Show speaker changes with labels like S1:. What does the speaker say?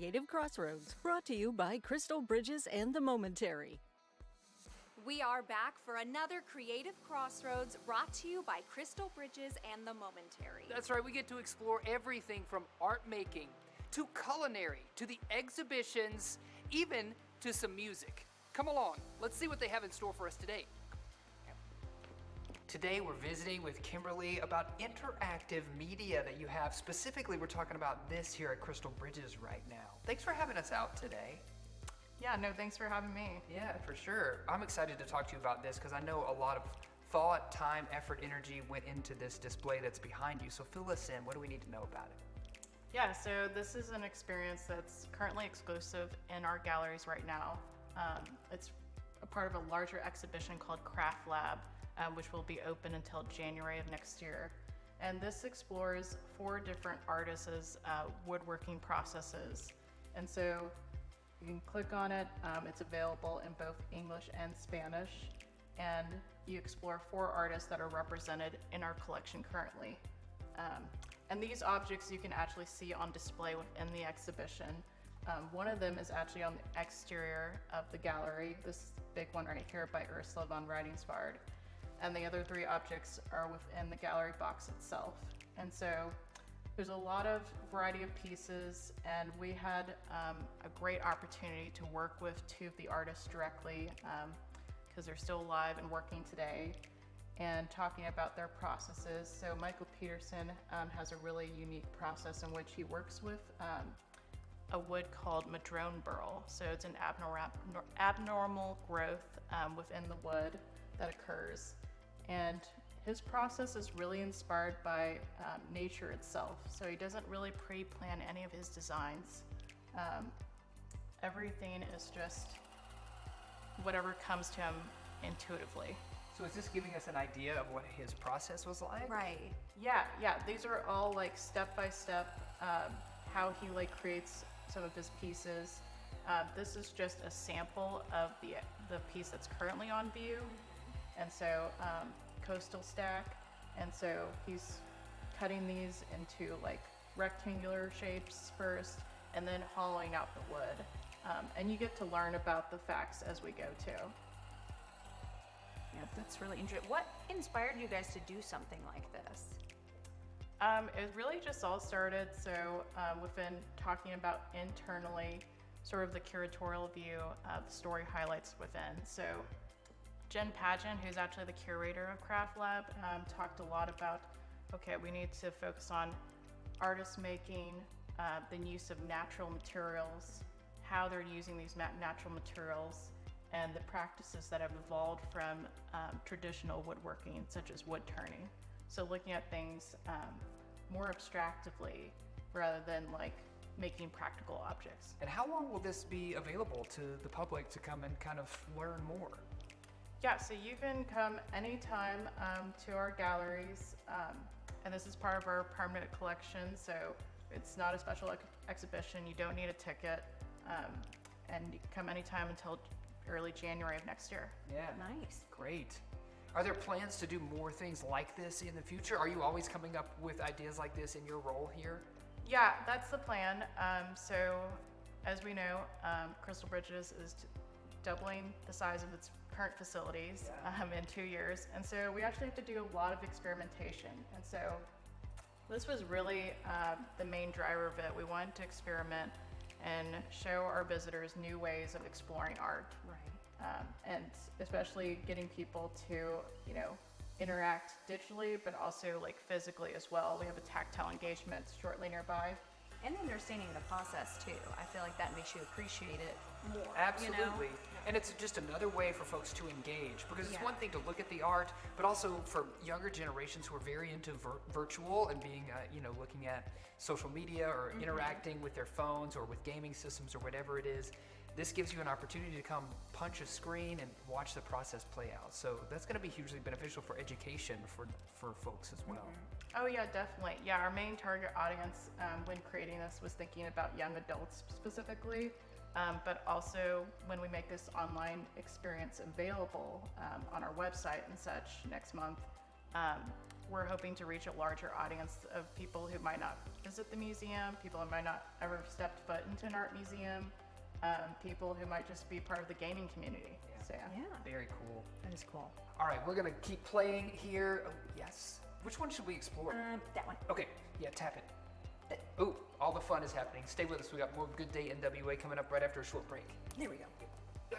S1: Creative Crossroads, brought to you by Crystal Bridges and The Momentary.
S2: We are back for another Creative Crossroads brought to you by Crystal Bridges and The Momentary.
S3: That's right, we get to explore everything from art making to culinary to the exhibitions, even to some music. Come along, let's see what they have in store for us today. Today we're visiting with Kimberly about interactive media that you have. Specifically, we're talking about this here at Crystal Bridges right now. Thanks for having us out today.
S4: Yeah, no, thanks for having me.
S3: Yeah, for sure. I'm excited to talk to you about this because I know a lot of thought, time, effort, energy went into this display that's behind you. So fill us in. What do we need to know about it?
S4: Yeah, so this is an experience that's currently exclusive in our galleries right now. It's a part of a larger exhibition called Craft Lab, which will be open until January of next year. And this explores 4 different artists' woodworking processes. And so you can click on it. It's available in both English and Spanish. And you explore 4 artists that are represented in our collection currently. And these objects you can actually see on display within the exhibition. One of them is actually on the exterior of the gallery, this big one right here by Ursula von Rydingtsvaard. And the other 3 objects are within the gallery box itself. And so there's a lot of variety of pieces, and we had a great opportunity to work with 2 of the artists directly because they're still alive and working today, and talking about their processes. So Michael Peterson has a really unique process in which he works with a wood called madrone burl. So it's an abnormal growth within the wood that occurs. And his process is really inspired by nature itself. So he doesn't really pre-plan any of his designs. Everything is just whatever comes to him intuitively.
S3: So is this giving us an idea of what his process was like?
S2: Right.
S4: Yeah. These are all like step-by-step how he like creates some of his pieces. This is just a sample of the piece that's currently on view. And so coastal stack, and so he's cutting these into like rectangular shapes first and then hollowing out the wood, and you get to learn about the facts as we go too.
S2: Yeah, that's really interesting. What inspired you guys to do something like this?
S4: It really just all started within talking about internally sort of the curatorial view of the story highlights within. So Jen Pageant, who's actually the curator of Craft Lab, talked a lot about, okay, we need to focus on artists making, the use of natural materials, how they're using these natural materials, and the practices that have evolved from traditional woodworking, such as wood turning. So looking at things more abstractively rather than like making practical objects.
S3: And how long will this be available to the public to come and kind of learn more?
S4: Yeah, so you can come anytime to our galleries, and this is part of our permanent collection, so it's not a special exhibition. You don't need a ticket, and you can come anytime until early January of next year.
S3: Yeah.
S2: Nice.
S3: Great. Are there plans to do more things like this in the future? Are you always coming up with ideas like this in your role here?
S4: Yeah, that's the plan. So as we know, Crystal Bridges is doubling the size of its current facilities in 2 years. And so we actually have to do a lot of experimentation. And so this was really the main driver of it. We wanted to experiment and show our visitors new ways of exploring art.
S2: Right.
S4: And especially getting people to, interact digitally, but also like physically as well. We have a tactile engagement shortly nearby.
S2: And understanding the process too. I feel like that makes you appreciate it more.
S3: Absolutely.
S2: You know?
S3: And it's just another way for folks to engage, because it's
S2: Yeah.
S3: one thing to look at the art, but also for younger generations who are very into virtual and being, looking at social media or interacting with their phones or with gaming systems or whatever it is. This gives you an opportunity to come punch a screen and watch the process play out. So that's going to be hugely beneficial for education for folks as well.
S4: Oh yeah, definitely. Yeah, our main target audience when creating this was thinking about young adults specifically, but also when we make this online experience available on our website and such next month, we're hoping to reach a larger audience of people who might not visit the museum, people who might not ever stepped foot into an art museum, people who might just be part of the gaming community. So
S1: Yeah,
S3: Very cool.
S1: that is cool.
S3: All right, we're gonna keep playing here. Oh, yes. Which one should we explore?
S1: That one.
S3: Okay, yeah, tap it. Oh, all the fun is happening. Stay with us. We got more Good Day NWA coming up right after a short break.
S1: There we go.